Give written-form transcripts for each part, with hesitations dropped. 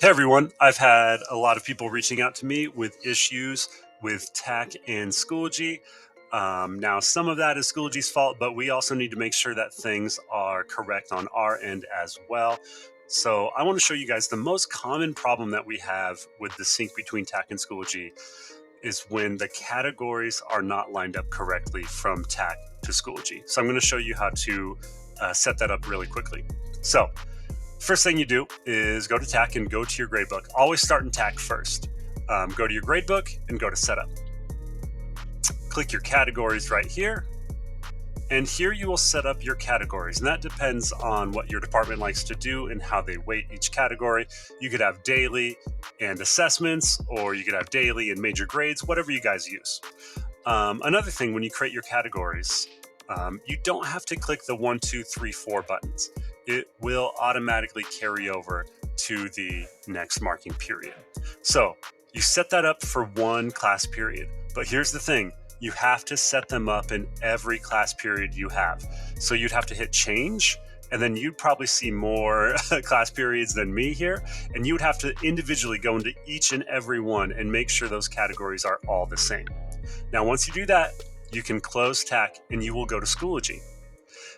Hey everyone, I've had a lot of people reaching out to me with issues with TAC and Schoology. Now, some of that is Schoology's fault, but we also need to make sure that things are correct on our end as well. So I want to show you guys the most common problem that we have with the sync between TAC and Schoology is when the categories are not lined up correctly from TAC to Schoology. So I'm going to show you how to set that up really quickly. So first thing you do is go to TAC and go to your gradebook. Always start in TAC first. Go to your gradebook and go to setup. Click your categories right here. And here you will set up your categories. And that depends on what your department likes to do and how they weight each category. You could have daily and assessments, or you could have daily and major grades, whatever you guys use. Another thing, when you create your categories, you don't have to click the 1, 2, 3, 4 buttons. It will automatically carry over to the next marking period. So you set that up for one class period. But here's the thing, you have to set them up in every class period you have. So you'd have to hit change, and then you'd probably see more class periods than me here. And you would have to individually go into each and every one and make sure those categories are all the same. Now, once you do that, you can close TAC and you will go to Schoology.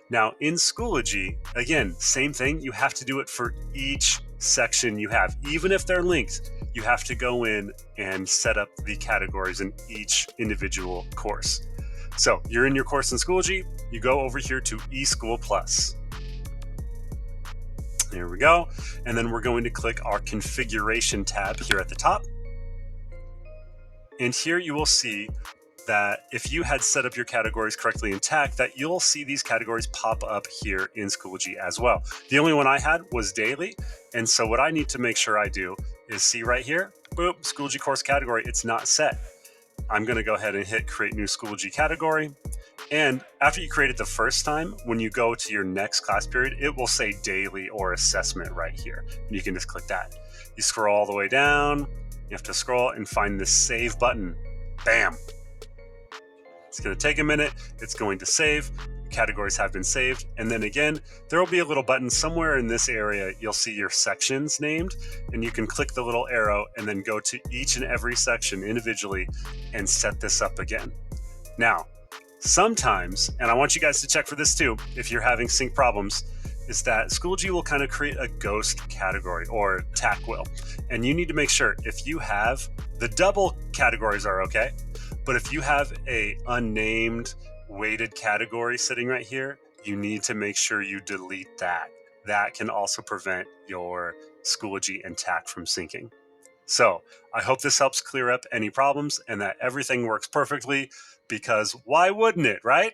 Now in Schoology, again, same thing, you have to do it for each section you have. Even if they're linked, you have to go in and set up the categories in each individual course. So you're in your course in Schoology, you go over here to eSchool Plus. There we go. And then we're going to click our configuration tab here at the top. And here you will see that if you had set up your categories correctly in TAC, that you'll see these categories pop up here in Schoology as well. The only one I had was daily. And so what I need to make sure I do is see right here, boop, Schoology course category, it's not set. I'm gonna go ahead and hit create new Schoology category. And after you create it the first time, when you go to your next class period, it will say daily or assessment right here. And you can just click that. You scroll all the way down, you have to scroll and find the save button. Bam. It's going to take a minute. It's going to save. Categories have been saved. And then again, there will be a little button somewhere in this area. You'll see your sections named, and you can click the little arrow and then go to each and every section individually and set this up again. Now, sometimes, and I want you guys to check for this too, if you're having sync problems, is that Schoology will kind of create a ghost category, or TAC will. And you need to make sure if you have the double categories are okay. But if you have a unnamed weighted category sitting right here, you need to make sure you delete that. That can also prevent your Schoology and TAC from syncing. So I hope this helps clear up any problems and that everything works perfectly, because why wouldn't it, right?